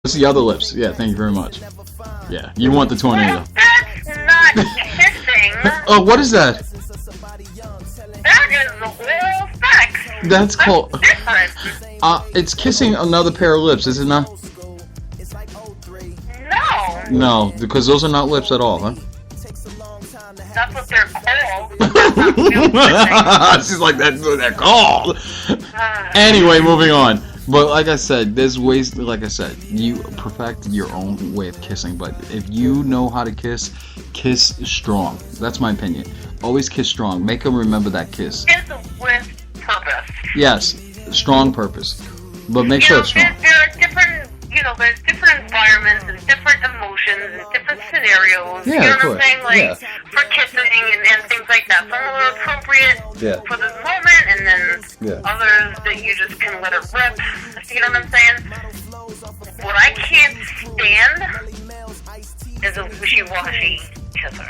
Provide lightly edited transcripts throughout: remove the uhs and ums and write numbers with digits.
It's the other lips. Yeah, thank you very much. Yeah, you want the tornado. That's not kissing. Oh, what is that? That is the oral sex. That's called... different. It's kissing another pair of lips, is it not? No. No, because those are not lips at all, huh? That's what they're called. She's like, that's what they're called. Anyway, moving on. But like I said, there's ways, like I said, you perfect your own way of kissing. But if you know how to kiss, kiss strong. That's my opinion. Always kiss strong. Make them remember that kiss. Kiss with purpose. Yes, strong purpose. But make sure it's strong. There are different, there's different environments and different emotions and different scenarios. Yeah, you know of course. what I'm saying? Like, Yeah. for kissing and things like that. Some are appropriate for this moment, and then others that you just can let it rip. You know what I'm saying? What I can't stand is a wishy-washy kisser.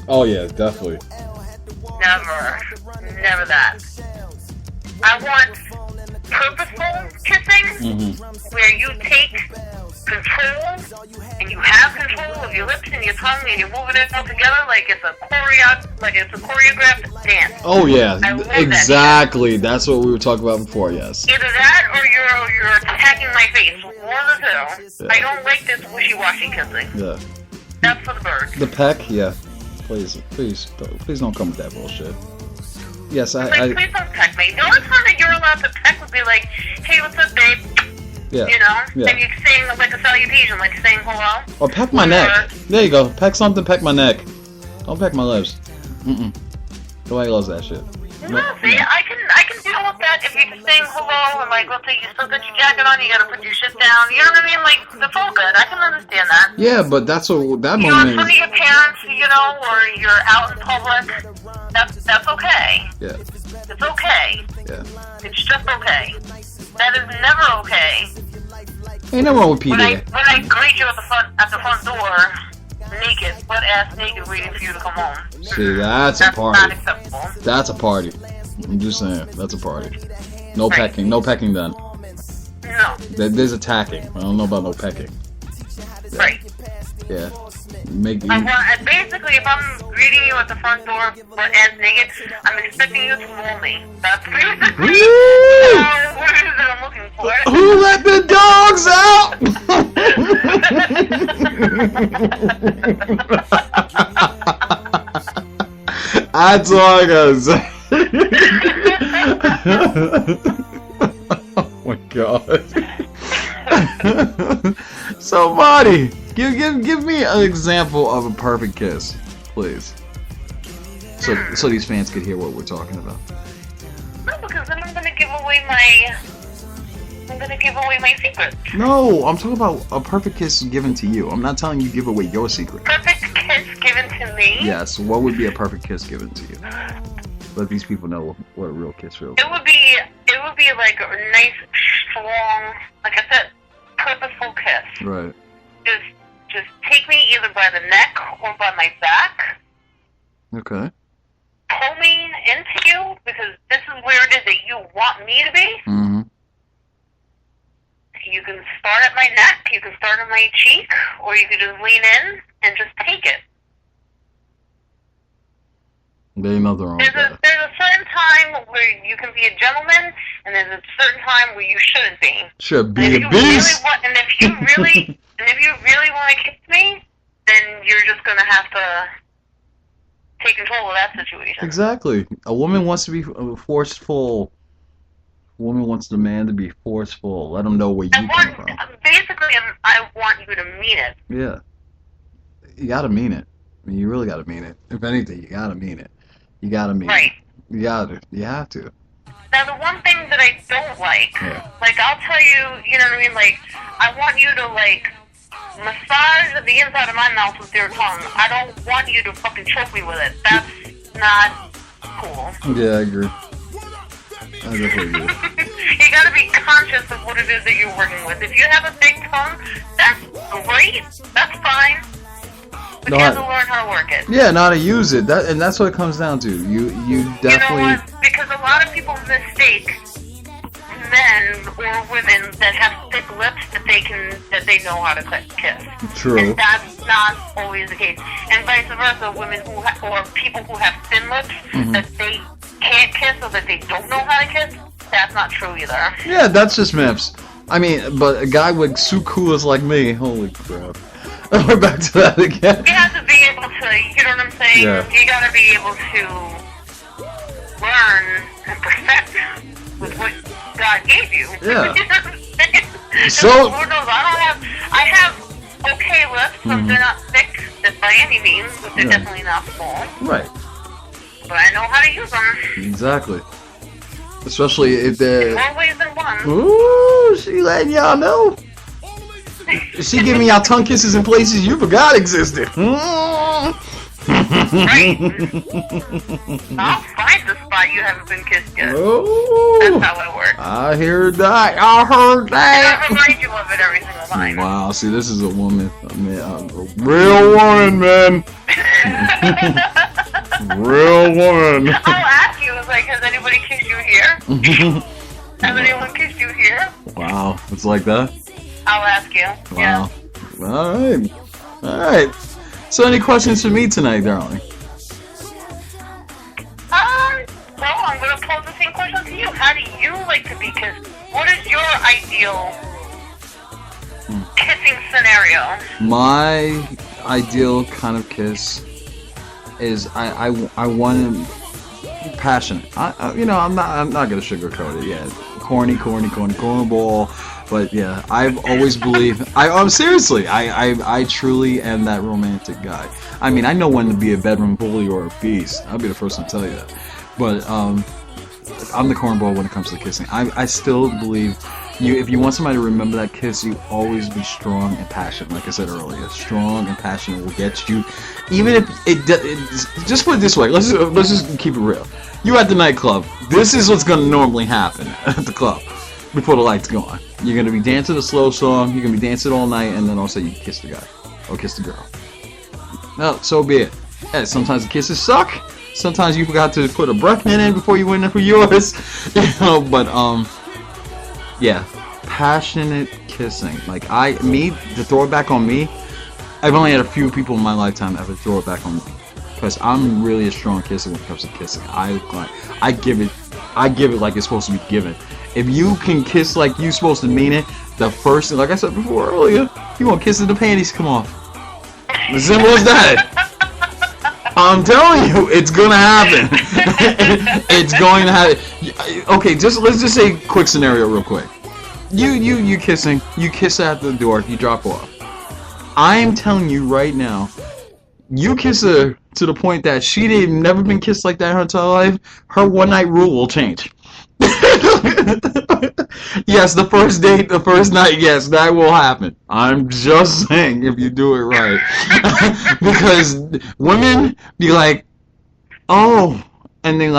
Oh yeah, definitely. Never that. I want purposeful kissing, where you take control, and you have control of your lips and your tongue, and you're moving it all together like it's a choreographed dance. Oh yeah, I love exactly. That's what we were talking about before. Yes. Either that, or you're attacking my face. One of the two. Yeah. I don't like this wishy-washy kissing. Yeah. That's for the birds. The peck, yeah. Please don't come with that bullshit. Yes, Please don't peck me. The only time that you're allowed to peck would be like, hey, what's up, babe? Yeah. And you're saying like a salutation, like saying hello. Or peck my neck. There you go. Peck something, peck my neck. Don't peck my lips. Nobody loves that shit. No, see, I can deal with that if you're just saying hello and like, okay, you still got your jacket on, you gotta put your shit down. You know what I mean? Like, it's all good. I can understand that. Yeah, but that's what that You're in moment front of your parents, or you're out in public. That's okay. Yeah. It's okay. Yeah. It's just okay. That is never okay. Ain't nothing wrong with Peter. When I greet you at the front door, naked, butt ass naked, waiting for you to come home. See, that's a party. Not acceptable. That's a party. I'm just saying, that's a party. No pecking. No pecking then. No. There's attacking. I don't know about no pecking. Yeah. Right. Yeah. Basically, if I'm greeting you at the front door, butt ass naked, I'm expecting you to roll me. That's basically what it is that I'm looking for. Who let the dogs out? That's all I gotta say. Oh my god. So, Marty, give me an example of a perfect kiss, please. So these fans could hear what we're talking about. No, because then I'm gonna give away my secret. No, I'm talking about a perfect kiss given to you. I'm not telling you give away your secret. Perfect kiss given to me? Yes, what would be a perfect kiss given to you? Let these people know what a real kiss feels. It would be like a nice, strong, like I said, purposeful kiss. Right. Just take me either by the neck or by my back. Okay. Pull me into you, because this is where it is that you want me to be. Mm-hmm. You can start at my neck, you can start at my cheek, or you can just lean in and just take it. There ain't nothing wrong with that. There's a certain time where you can be a gentleman, and there's a certain time where you shouldn't be. Should be a beast. And if you really want to kiss me, then you're just gonna have to take control of that situation. Exactly. A woman wants to be forceful. A woman wants the man to be forceful. Let him know where you come from. Basically, I want you to mean it. Yeah. You gotta mean it. I mean, you really gotta mean it. If anything, you gotta mean it. You gotta mean it. You gotta. You have to. Now, the one thing that I don't like, like, I'll tell you, you know what I mean? Like, I want you to, like, massage the inside of my mouth with your tongue. I don't want you to fucking choke me with it. That's not cool. Yeah, I agree. I definitely agree. You gotta be conscious of what it is that you're working with. If you have a big tongue, that's great. That's fine. But you have to learn how to work it. Yeah, know how to use it. And that's what it comes down to. You definitely. You know what? Because a lot of people mistake men or women that have thick lips that they know how to kiss. True. And that's not always the case. And vice versa, women or people who have thin lips that they can't kiss or that they don't know how to kiss, that's not true either. Yeah, that's just myths. I mean, but a guy with sukulas like me, holy crap. We're back to that again. You have to be able to, you know what I'm saying? Yeah. You gotta be able to learn and perfect with what God gave you. Yeah. You know what I'm saying? So, Lord knows, I have okay lips, but they're not thick by any means, but they're definitely not small. right. But I know how to use them. Exactly. Especially if they're... More ways than one. Ooh, she letting y'all know. She giving y'all tongue kisses in places you forgot existed. Right. I'll find the spot you haven't been kissed yet. Oh, That's how it works. I heard that. I heard And that. I'll remind you of it every single time. Wow, see, this is a woman. I mean, a real woman, man. Real woman. I'll ask you, like, has anybody kissed you here? Has anyone kissed you here? Wow, it's like that? I'll ask you. Wow. Alright. Alright. So any questions for me tonight, darling? Well, I'm going to pose the same question to you. How do you like to be kissed? What is your ideal kissing scenario? My ideal kind of kiss is I want him passionate. I'm not gonna sugarcoat it. Yeah, cornball. But yeah, I've always believed. I'm seriously. I truly am that romantic guy. I mean, I know when to be a bedroom bully or a beast. I'll be the first one to tell you that. But I'm the cornball when it comes to kissing. I still believe if you want somebody to remember that kiss, you always be strong and passionate. Like I said earlier, strong and passionate will get you. Even if just put it this way. Let's just keep it real. You at the nightclub. This is what's gonna normally happen at the club before the lights go on. You're gonna be dancing a slow song. You're gonna be dancing all night, and then all of a sudden you kiss the guy or kiss the girl. No, so be it. Yeah, sometimes the kisses suck. Sometimes you forgot to put a breath mint in before you went in for yours. But yeah, passionate kissing. Like to throw it back on me, I've only had a few people in my lifetime ever throw it back on me. Because I'm really a strong kisser when it comes to kissing. I give it like it's supposed to be given. If you can kiss like you're supposed to mean it, the first thing, like I said before earlier, you want kisses, the panties come off. As simple as that. I'm telling you, it's gonna happen. It's going to happen. Okay, let's just say quick scenario real quick. You kissing, you kiss at the door, you drop off. I am telling you right now, you kiss her to the point that she didn't never been kissed like that in her entire life, her one night rule will change. Yes, the first date, the first night, yes, that will happen. I'm just saying if you do it right. Because women be like, oh, and then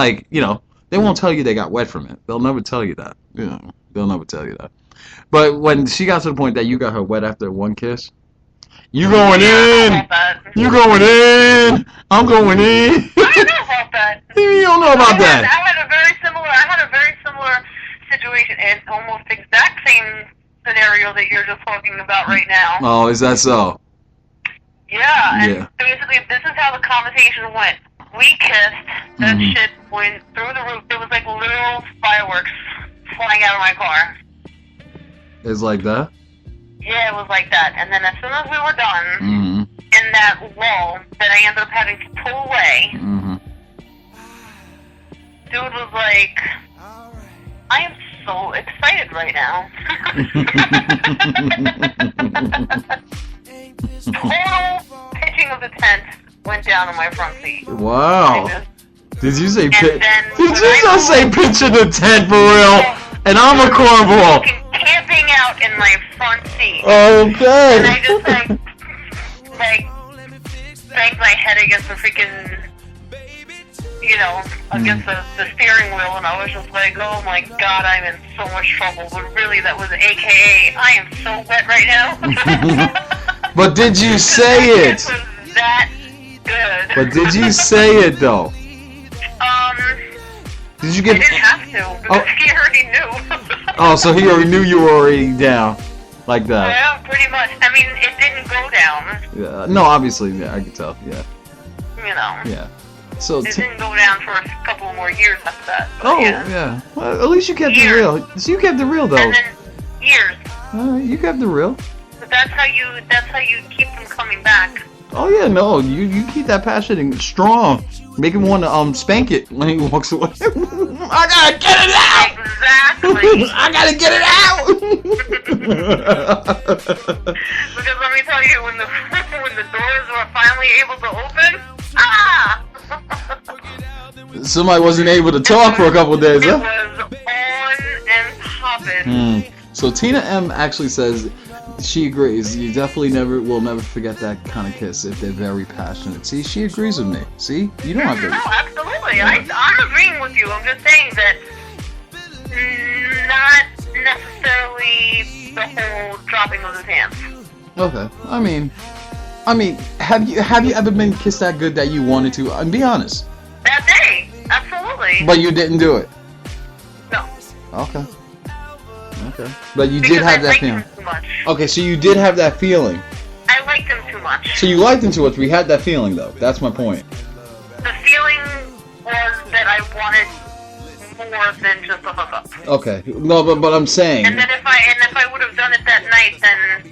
they won't tell you they got wet from it. They'll never tell you that. They'll never tell you that. But when she got to the point that you got her wet after one kiss, you going in. You going in. I'm going in. I don't know about that. You don't know about that. I had a very similar situation, and almost exact same scenario that you're just talking about right now. Oh, is that so? Yeah, and basically this is how the conversation went. We kissed, that shit went through the roof. It was like literal fireworks flying out of my car. It's like that? Yeah, it was like that. And then as soon as we were done, in that lull that I ended up having to pull away, dude was like, I am so excited right now. Total pitching of the tent went down in my front seat. Wow. Did you say Did you just say pitch in the tent for real? And I'm a cornball. Camping out in my front seat. Okay. And I just banged my head against the freaking, against the steering wheel, and I was just like, oh my god, I'm in so much trouble. But really, that was AKA, I am so wet right now. But did you say it? Was that good? But did you say it though? Did you I get? didn't have to, because he already knew. Oh, so he already knew you were already down, like that. Yeah, pretty much. I mean, it didn't go down. Yeah. No, obviously, yeah, I can tell. Yeah. You know. Yeah. So. It didn't go down for a couple more years after that. But Oh yeah. yeah. Well, at least you kept it Years. real. So you kept it real though. And then years. You kept it real. But that's how you keep them coming back. Oh yeah, no, you keep that passion strong. Make him want to spank it when he walks away. I gotta get it out. Exactly. I gotta get it out. Because let me tell you, when the when the doors were finally able to open, Somebody wasn't able to talk for a couple of days, it huh? was on and popping. So Tina M actually says she agrees. You definitely will never forget that kind of kiss if they're very passionate. See, she agrees with me. See, you don't have to. No, absolutely. I'm agreeing with you. I'm just saying that not necessarily the whole dropping of the pants. Okay. I mean, have you ever been kissed that good that you wanted to? And be honest. That day, absolutely. But you didn't do it. No. Okay. Okay. But you Because did have I that liked feeling. him too much. Okay, so you did have that feeling. I liked him too much. So you liked him too much. We had that feeling though. That's my point. The feeling was that I wanted more than just a hookup. Okay. No, but I'm saying. And then if I would have done it that night, then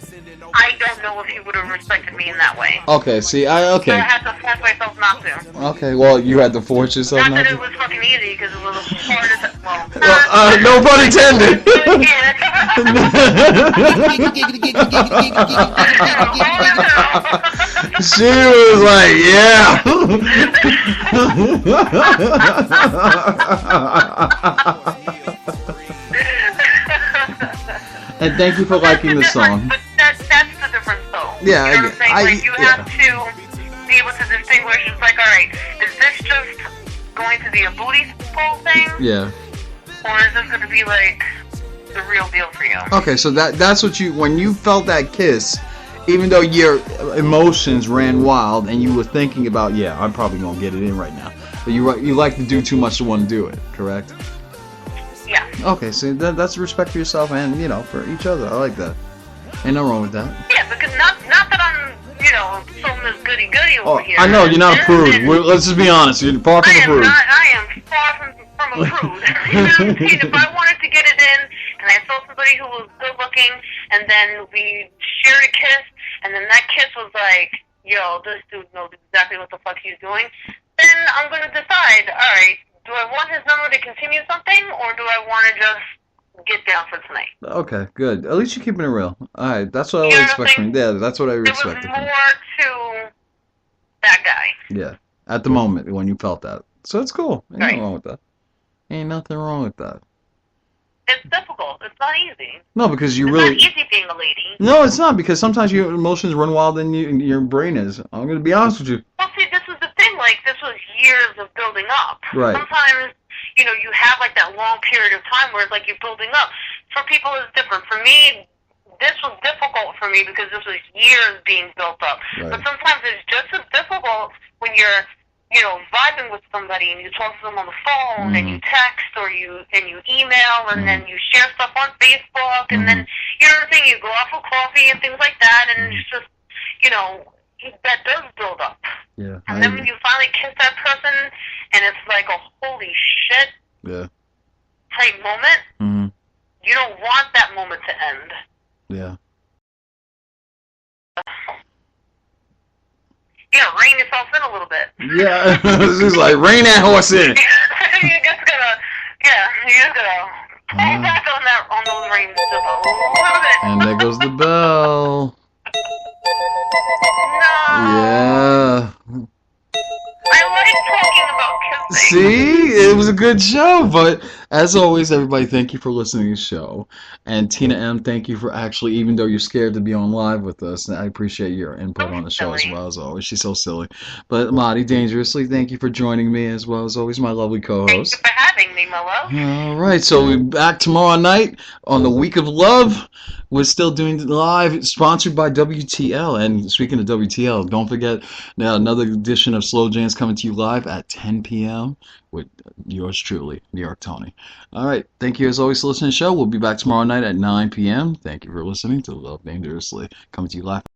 I don't know if he would have respected me in that way. Okay. See, So I okay. had to force myself not to. Okay. Well, you had to force yourself Not not that to. it was fucking easy, because it was hard as well. No pun intended. She was like, yeah. And thank you for liking the song. But that's the difference, though. Yeah, you know what I'm saying? Like, you yeah. have to be able to distinguish. It's like, all right, is this just going to be a booty call thing, Yeah. or is this going to be like the real deal for you? Okay, so that's what when you felt that kiss, even though your emotions ran wild and you were thinking about, yeah, I'm probably gonna get it in right now, but you like to do too much to want to do it, correct? Yeah. Okay, so that's respect for yourself and for each other. I like that. Ain't no wrong with that. Yeah, because not that I'm, so Miss Goody Goody over here. I know you're not a prude. Let's just be honest. You're far from a prude. I am far from a prude. You know what I'm saying? If I wanted to get it in, and I saw somebody who was good looking, and then we shared a kiss, and then that kiss was like, yo, this dude knows exactly what the fuck he's doing, then I'm going to decide, all right, do I want his number to continue something, or do I want to just get down for tonight? Okay, good. At least you're keeping it real. All right, that's what I You know expect from you. Yeah, that's what I It was expected more from you. to that guy. Yeah, at the moment when you felt that. So it's cool. Ain't Right. nothing wrong with that. Ain't nothing wrong with that. It's difficult. It's not easy. No, because you It's really. not easy being a lady. No, it's not, because sometimes your emotions run wild than your brain is. I'm gonna be honest with you. Well, see, this is the thing. Like, this was years of building up. Right. Sometimes, you have like that long period of time where it's like you're building up. For people, it's different. For me, this was difficult for me because this was years being built up. Right. But sometimes it's just as difficult when you're, vibing with somebody and you talk to them on the phone and you text or you email and then you share stuff on Facebook and then, you know what I'm saying, you go out for coffee and things like that, and it's just, that does build up. Yeah. And then when you finally kiss that person and it's like a holy shit type moment, you don't want that moment to end. Yeah. Rein yourself in a little bit. Yeah. She's like, rein that horse in. You're just gonna pull back on those reins just a little bit. And there goes the bell. No. Yeah. I like talking about kissing. See, it was a good show, but as always, everybody, thank you for listening to the show. And Tina M, thank you for actually, even though you're scared to be on live with us, I appreciate your input on the show as well as always. She's so silly. But Lottie Dangerously, thank you for joining me as well as always, my lovely co-host. Thank you for having me, my love. All right, so we're back tomorrow night on the Week of Love. We're still doing live, sponsored by WTL. And speaking of WTL, don't forget now another edition of Slow Jams coming to you live at 10 p.m. with yours truly, New York Tony. All right. Thank you as always for listening to the show. We'll be back tomorrow night at 9 p.m. Thank you for listening to Love Dangerously. Coming to you live.